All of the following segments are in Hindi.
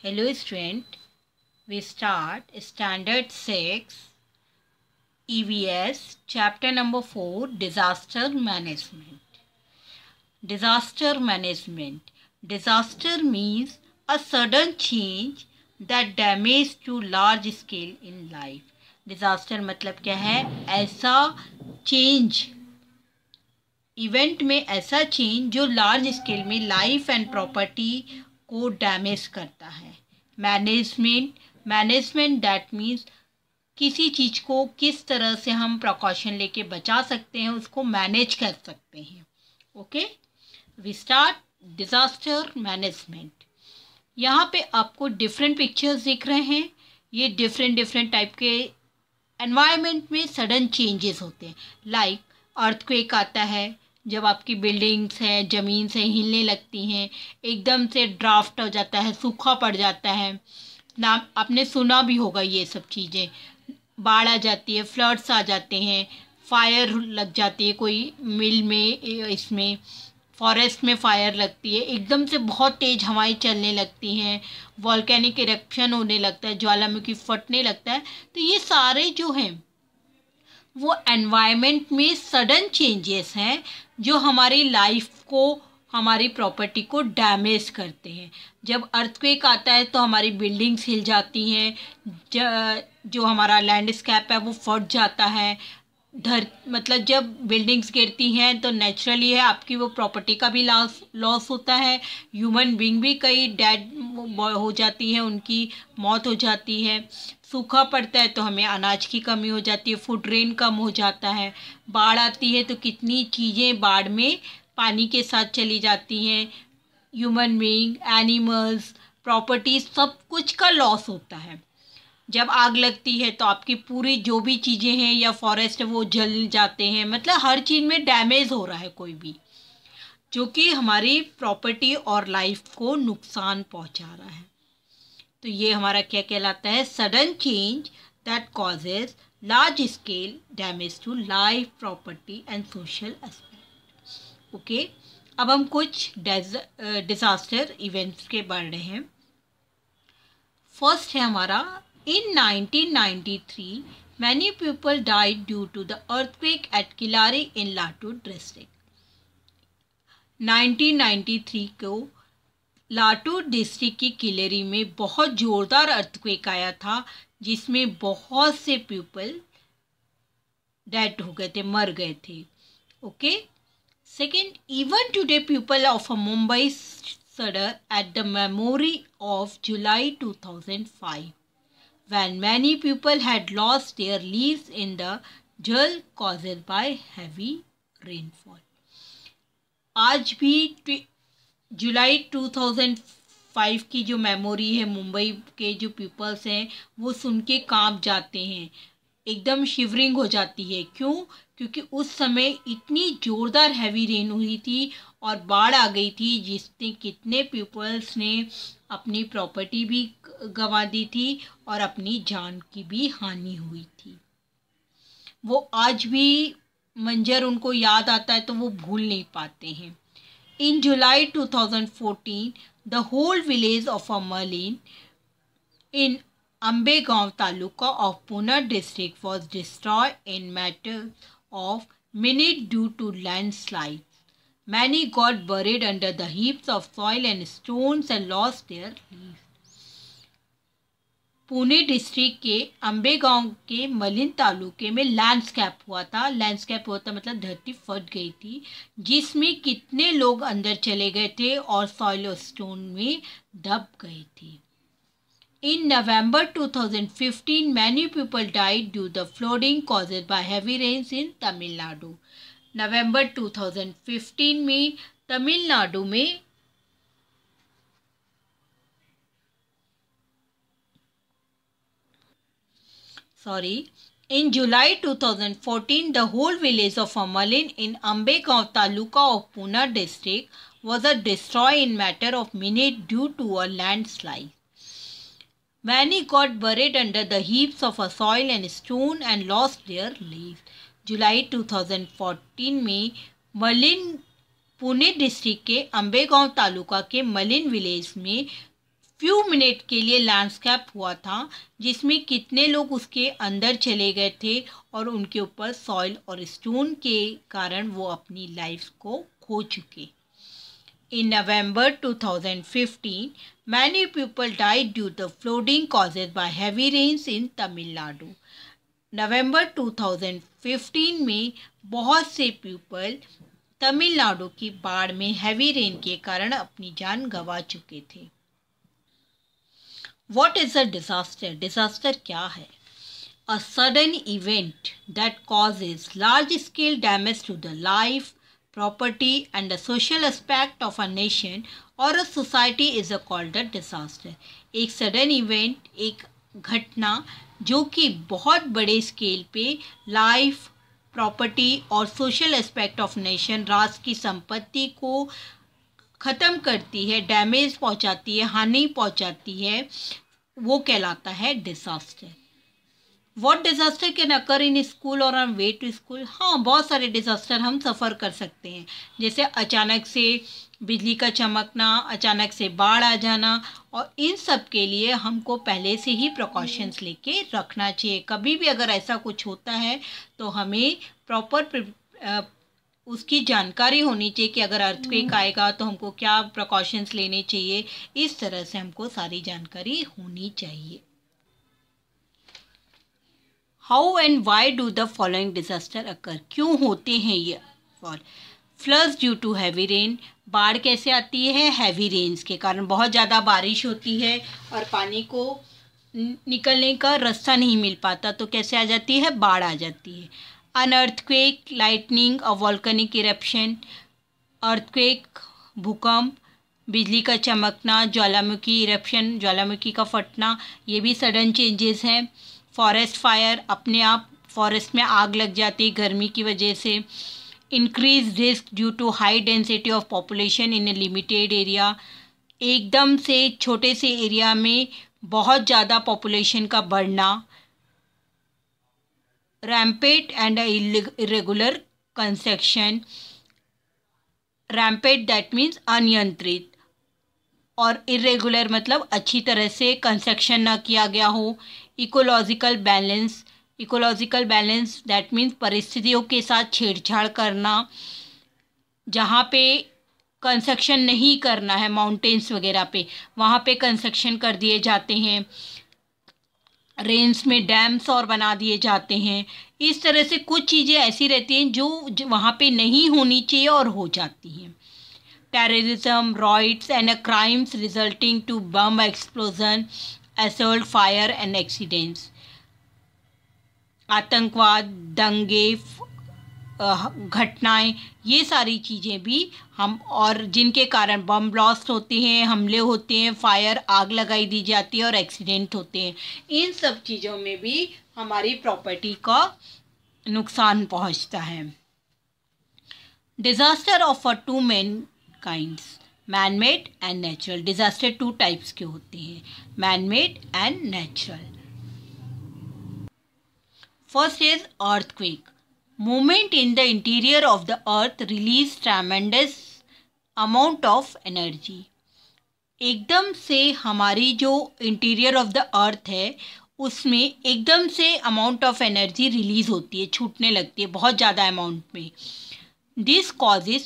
Hello student, we start standard 6 EVS chapter number 4 disaster management. Disaster management. Disaster means a sudden change that damage to large scale in life. Disaster मतलब क्या है? ऐसा चेंज, इवेंट में ऐसा चेंज जो लार्ज स्केल में लाइफ एंड प्रॉपर्टी को डैमेज करता है. मैनेजमेंट दैट मीन्स किसी चीज़ को किस तरह से हम प्रिकॉशन लेके बचा सकते हैं, उसको मैनेज कर सकते हैं. Okay, we start disaster management. यहाँ पे आपको डिफरेंट पिक्चर्स दिख रहे हैं. ये डिफरेंट टाइप के एनवायरनमेंट में सडन चेंजेस होते हैं. लाइक अर्थक्वेक आता है, जब आपकी बिल्डिंग्स हैं, ज़मीन से हिलने लगती हैं, एकदम से ड्राफ्ट हो जाता है, सूखा पड़ जाता है. ना आपने सुना भी होगा ये सब चीज़ें. बाढ़ आ जाती है, फ्लड्स आ जाते हैं, फायर लग जाती है कोई मिल में, इसमें फॉरेस्ट में फायर लगती है, एकदम से बहुत तेज़ हवाएं चलने लगती हैं, वॉल्केनिक इरप्शन होने लगता है, ज्वालामुखी फटने लगता है. तो ये सारे जो हैं वो एनवायरनमेंट में सडन चेंजेस हैं जो हमारी लाइफ को, हमारी प्रॉपर्टी को डैमेज करते हैं. जब अर्थक्वेक आता है तो हमारी बिल्डिंग्स हिल जाती हैं, जो हमारा लैंडस्केप है वो फट जाता है. मतलब जब बिल्डिंग्स गिरती हैं तो नेचुरली है आपकी वो प्रॉपर्टी का भी लॉस होता है. ह्यूमन बीइंग भी कई डेड हो जाती है, उनकी मौत हो जाती है. सूखा पड़ता है तो हमें अनाज की कमी हो जाती है, फूड रेन कम हो जाता है. बाढ़ आती है तो कितनी चीज़ें बाढ़ में पानी के साथ चली जाती हैं. ह्यूमन बीइंग, एनिमल्स, प्रॉपर्टीज, सब कुछ का लॉस होता है. जब आग लगती है तो आपकी पूरी जो भी चीज़ें हैं या फॉरेस्ट है वो जल जाते हैं. मतलब हर चीज़ में डैमेज हो रहा है कोई भी, जो कि हमारी प्रॉपर्टी और लाइफ को नुकसान पहुंचा रहा है. तो ये हमारा क्या कहलाता है? Sudden change that causes large scale damage to life, property and social aspect. Okay, अब हम कुछ डिजास्टर इवेंट्स के बढ़ रहे हैं. फर्स्ट है हमारा, in 1993 many people died due to the earthquake at Kilari in Latur district. 1993 को लातूर डिस्ट्रिक्ट की किलेरी में बहुत ज़ोरदार अर्थक्वेक आया था, जिसमें बहुत से पीपल डेड हो गए थे, मर गए थे. Okay, second, even today people of Mumbai shudder at the memory of July 2005 when many people had lost their lives in the jal caused by heavy rainfall. आज भी जुलाई 2005 की जो मेमोरी है, मुंबई के जो पीपल्स हैं वो सुन के कांप जाते हैं, एकदम शिवरिंग हो जाती है. क्यों? क्योंकि उस समय इतनी ज़ोरदार हैवी रेन हुई थी और बाढ़ आ गई थी, जिसने कितने पीपल्स ने अपनी प्रॉपर्टी भी गंवा दी थी और अपनी जान की भी हानि हुई थी. वो आज भी मंजर उनको याद आता है तो वो भूल नहीं पाते हैं. In July 2014 the whole village of अमलिन in Ambegaon Taluka of Pune district was destroyed in matter of minutes due to landslides. Many got buried under the heaps of soil and stones and lost their lives. Pune district के अम्बेगांव के मलिन तालुके में लैंडस्केप हुआ था. लैंडस्केप होता मतलब धरती फट गई थी, जिसमें कितने लोग अंदर चले गए थे और सॉइल और स्टोन में दब गए थे. In November 2015, many people died due to the flooding caused by heavy rains in Tamil Nadu. November 2015 में तमिलनाडु में In July 2014, the whole village of Amalin in Ambegaon Taluka of Pune district was destroyed in matter of minutes due to a landslide. Many got buried under the heaps of soil and stone and lost their lives. जुलाई 2014 में मलिन पुणे डिस्ट्रिक्ट के अम्बेगांव तालुका के मलिन विलेज में फ्यू मिनट के लिए लैंडस्केप हुआ था, जिसमें कितने लोग उसके अंदर चले गए थे और उनके ऊपर सॉइल और स्टोन के कारण वो अपनी लाइफ को खो चुके। In November 2015, many people died due to flooding caused by heavy rains in Tamil Nadu. नवंबर 2015 में बहुत से पीपल तमिलनाडु की बाढ़ में हैवी रेन के कारण अपनी जान गंवा चुके थे। What is a disaster? Disaster क्या है? A sudden event that causes large scale damage to the life, property and the social aspect of a nation or a society is called a disaster. एक सडन इवेंट, एक घटना जो कि बहुत बड़े स्केल पे लाइफ, प्रॉपर्टी और सोशल एस्पेक्ट ऑफ नेशन, राष्ट्र की संपत्ति को ख़त्म करती है, डैमेज पहुंचाती है, हानि पहुंचाती है, वो कहलाता है disaster. What disaster can occur in school और ऑन वे टू स्कूल? हाँ, बहुत सारे डिज़ास्टर हम सफ़र कर सकते हैं, जैसे अचानक से बिजली का चमकना, अचानक से बाढ़ आ जाना, और इन सब के लिए हमको पहले से ही प्रिकॉशंस लेके रखना चाहिए। कभी भी अगर ऐसा कुछ होता है तो हमें प्रॉपर उसकी जानकारी होनी चाहिए कि अगर अर्थक्वेक आएगा तो हमको क्या प्रिकॉशंस लेने चाहिए। इस तरह से हमको सारी जानकारी होनी चाहिए। How and why do the following disaster occur? क्यों होते हैं ये फॉल? Floods due to heavy rain, बाढ़ कैसे आती है? हैवी रेन्स के कारण, बहुत ज़्यादा बारिश होती है और पानी को निकलने का रास्ता नहीं मिल पाता, तो कैसे आ जाती है? बाढ़ आ जाती है। अन अर्थक्वेक, लाइटनिंग, अ वॉल्केनिक इरप्शन, अर्थक्वेक, भूकंप, बिजली का चमकना, ज्वालामुखी इरप्शन, ज्वालामुखी का फटना, ये भी सडन चेंजेस हैं। फॉरेस्ट फायर, अपने आप फॉरेस्ट में आग लग जाती है गर्मी की वजह से। Increase risk due to high density of population in a limited area, एकदम से छोटे से एरिया में बहुत ज़्यादा पॉपुलेशन का बढ़ना। Rampant and irregular construction, rampant that means अनियंत्रित, और इरेगुलर मतलब अच्छी तरह से कंस्ट्रक्शन ना किया गया हो। Ecological balance, ecological balance that means परिस्थितियों के साथ छेड़छाड़ करना, जहाँ पे कंस्ट्रक्शन नहीं करना है, माउंटेन्स वगैरह पे, वहाँ पे कंस्ट्रक्शन कर दिए जाते हैं। रेंज में डैम्स और बना दिए जाते हैं। इस तरह से कुछ चीज़ें ऐसी रहती हैं जो वहाँ पे नहीं होनी चाहिए और हो जाती हैं। Terrorism, riots and crimes resulting to bomb explosion, assault, fire and accidents, आतंकवाद, दंगे, घटनाएं, ये सारी चीज़ें भी हम, और जिनके कारण बम ब्लास्ट होते हैं, हमले होते हैं, फायर, आग लगाई दी जाती है और एक्सीडेंट होते हैं, इन सब चीज़ों में भी हमारी प्रॉपर्टी का नुकसान पहुंचता है। Disaster of a two main kinds, man made and natural. Disaster two types के होते हैं, man made and natural. First is earthquake. Movement in the interior of the earth release tremendous amount of energy. एकदम से हमारी जो इंटीरियर ऑफ द अर्थ है उसमें एकदम से अमाउंट ऑफ एनर्जी रिलीज होती है, छूटने लगती है बहुत ज़्यादा अमाउंट में। This causes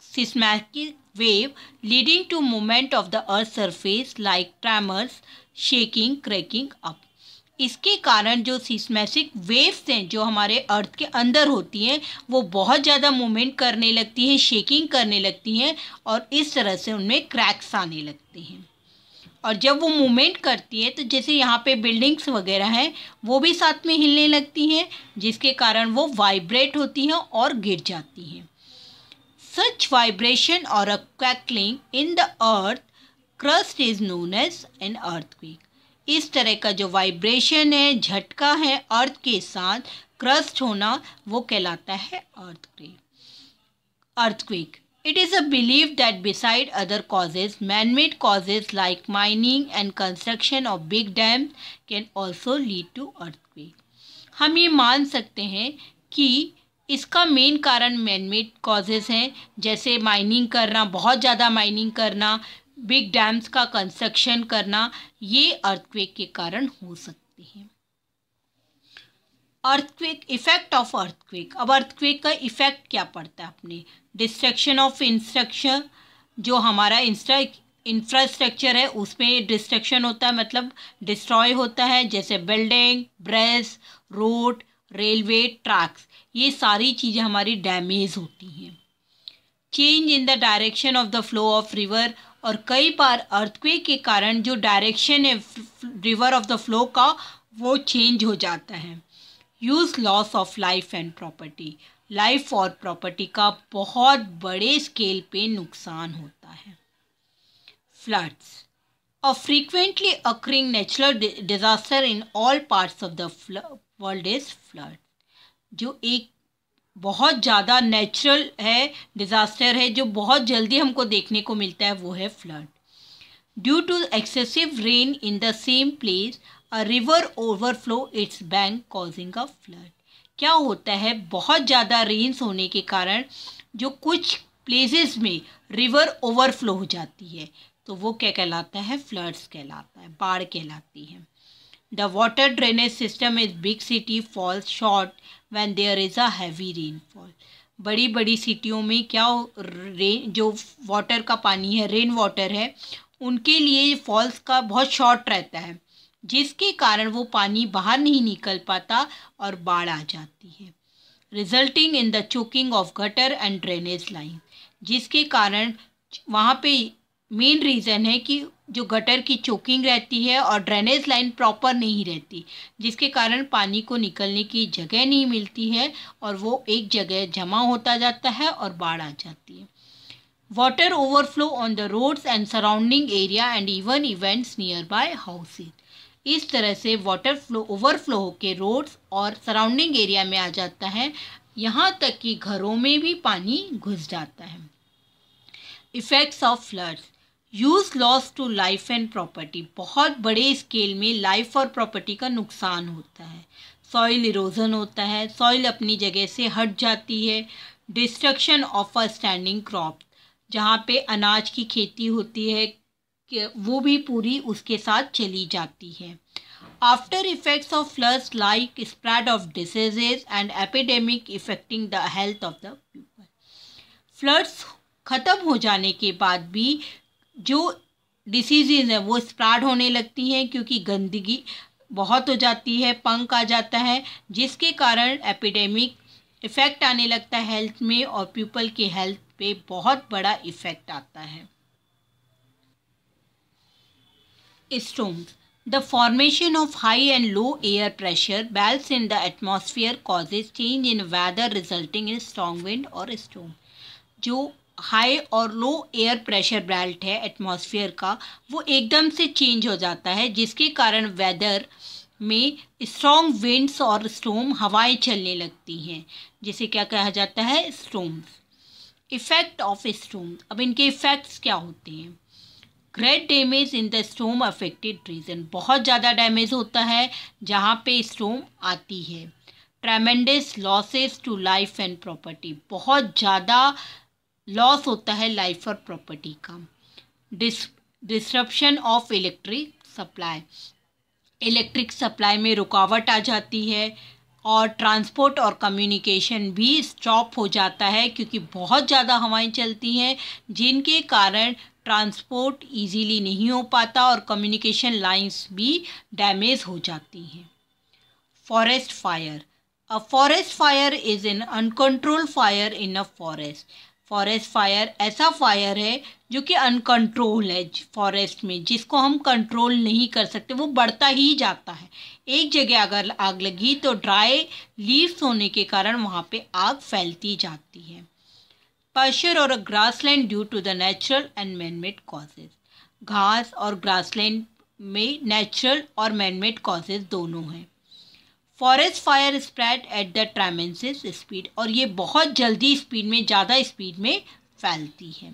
seismic wave leading to movement of the earth surface like tremors, shaking, cracking up. इसके कारण जो सिस्मैटिक वेव्स हैं जो हमारे अर्थ के अंदर होती हैं वो बहुत ज़्यादा मूवमेंट करने लगती हैं, शेकिंग करने लगती हैं, और इस तरह से उनमें क्रैक्स आने लगते हैं। और जब वो मूवमेंट करती है तो जैसे यहाँ पे बिल्डिंग्स वगैरह हैं वो भी साथ में हिलने लगती हैं, जिसके कारण वो वाइब्रेट होती हैं और गिर जाती हैं। सच वाइब्रेशन और a crackling in the earth crust is known as an earthquake. इस तरह का जो वाइब्रेशन है, झटका है अर्थ के साथ, क्रस्ट होना, वो कहलाता है earthquake. It is a believe that beside other causes, man made causes like mining and construction of big dam can also lead to earthquake. हम ये मान सकते हैं कि इसका मेन कारण मैन मेड कॉजेज हैं, जैसे माइनिंग करना, बहुत ज़्यादा माइनिंग करना, बिग डैम्स का कंस्ट्रक्शन करना, ये अर्थक्वेक के कारण हो सकते हैं। Earthquake, effect of earthquake. अब अर्थक्वेक का इफेक्ट क्या पड़ता है अपने? डिस्ट्रक्शन ऑफ इंफ्रास्ट्रक्चर, जो हमारा इंफ्रास्ट्रक्चर है उसमें डिस्ट्रक्शन होता है, मतलब डिस्ट्रॉय होता है, जैसे building, bridge, road, railway, tracks, ये सारी चीज़ें हमारी डैमेज होती हैं। Change in the direction of the flow of river, और कई बार अर्थक्वेक के कारण जो डायरेक्शन है रिवर ऑफ द फ्लो का वो चेंज हो जाता है। Use loss of life and property, life और प्रॉपर्टी का बहुत बड़े स्केल पे नुकसान होता है। Floods, a frequently occurring natural disaster in all parts of the world is flood. जो एक बहुत ज़्यादा नेचुरल है, डिज़ास्टर है, जो बहुत जल्दी हमको देखने को मिलता है, वो है flood. Due to excessive rain in the same place, a river overflow its bank causing a flood. क्या होता है, बहुत ज़्यादा रेन्स होने के कारण जो कुछ प्लेसेस में रिवर ओवरफ्लो हो जाती है, तो वो क्या कहलाता है? फ्लड्स कहलाता है, बाढ़ कहलाती है। The water drainage system is big city falls short when there is a heavy rainfall. बड़ी बड़ी सिटियों में क्या जो वाटर का पानी है, रेन वाटर है, उनके लिए फॉल्स का बहुत शॉर्ट रहता है, जिसके कारण वो पानी बाहर नहीं निकल पाता और बाढ़ आ जाती है। Resulting in the choking of gutter and drainage line, जिसके कारण वहाँ पे मेन रीज़न है कि जो गटर की चोकिंग रहती है और ड्रेनेज लाइन प्रॉपर नहीं रहती, जिसके कारण पानी को निकलने की जगह नहीं मिलती है और वो एक जगह जमा होता जाता है और बाढ़ आ जाती है। Water overflow on the roads and surrounding area and even events nearby houses. इस तरह से वाटर फ्लो ओवरफ्लो होकर रोड्स और सराउंडिंग एरिया में आ जाता है, यहाँ तक कि घरों में भी पानी घुस जाता है। Effects of floods, huge loss to life and property, बहुत बड़े स्केल में लाइफ और प्रॉपर्टी का नुकसान होता है। सॉइल इरोजन होता है, सॉइल अपनी जगह से हट जाती है। Destruction of a standing crop, जहाँ पे अनाज की खेती होती है वो भी पूरी उसके साथ चली जाती है। After effects of floods like spread of diseases and epidemic affecting the health of the people. Floods ख़त्म हो जाने के बाद भी जो डिसीज़ हैं वो स्प्रेड होने लगती हैं, क्योंकि गंदगी बहुत हो जाती है, पंख आ जाता है, जिसके कारण एपिडेमिक इफ़ेक्ट आने लगता है हेल्थ में और पीपल के हेल्थ पे बहुत बड़ा इफ़ेक्ट आता है। Storms, the formation of high and low air pressure belts in the atmosphere causes change in weather resulting in strong wind or storm। जो हाई और लो एयर प्रेशर बेल्ट है एटमॉस्फेयर का, वो एकदम से चेंज हो जाता है, जिसके कारण वेदर में स्ट्रॉन्ग विंड्स और स्टॉर्म हवाएं चलने लगती हैं, जिसे क्या कहा जाता है? स्टॉर्म्स। इफेक्ट ऑफ स्टॉर्म, अब इनके इफेक्ट्स क्या होते हैं? Great damage in the storm affected region, बहुत ज़्यादा डैमेज होता है जहाँ पे स्टॉर्म आती है। Tremendous losses to life and property, बहुत ज़्यादा लॉस होता है लाइफ और प्रॉपर्टी का। Disruption of electric supply, electric supply में रुकावट आ जाती है और ट्रांसपोर्ट और कम्युनिकेशन भी स्टॉप हो जाता है, क्योंकि बहुत ज़्यादा हवाएं चलती हैं, जिनके कारण ट्रांसपोर्ट इजीली नहीं हो पाता और कम्युनिकेशन लाइंस भी डैमेज हो जाती हैं। Forest fire, a forest fire is an uncontrolled fire in a forest. Forest fire ऐसा फायर है जो कि अनकंट्रोल है फॉरेस्ट में, जिसको हम कंट्रोल नहीं कर सकते, वो बढ़ता ही जाता है। एक जगह अगर आग लगी तो ड्राई लीव्स होने के कारण वहाँ पे आग फैलती जाती है। पाश्चर और grassland due to the natural and manmade causes, घास और ग्रासलैंड में नेचुरल और मैनमेड कॉजेज दोनों हैं। Forest fire spread at the tremendous speed, और ये बहुत जल्दी स्पीड में, ज़्यादा स्पीड में फैलती है।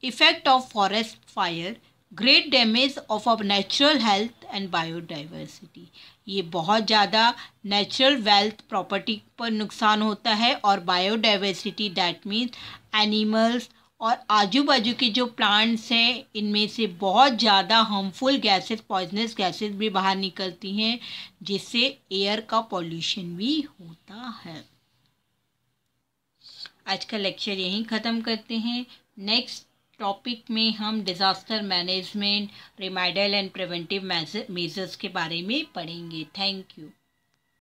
Effect of forest fire, great damage of a natural health and biodiversity, ये बहुत ज़्यादा नेचुरल वेल्थ प्रॉपर्टी पर नुकसान होता है और बायोडाइवर्सिटी दैट मीन्स एनिमल्स और आजू बाजू के जो प्लांट्स हैं इनमें से बहुत ज़्यादा हार्मफुल गैसेस, पॉइजनस गैसेस भी बाहर निकलती हैं, जिससे एयर का पॉल्यूशन भी होता है। आज का लेक्चर यहीं ख़त्म करते हैं। नेक्स्ट टॉपिक में हम disaster management, remedial and preventive measures के बारे में पढ़ेंगे। Thank you.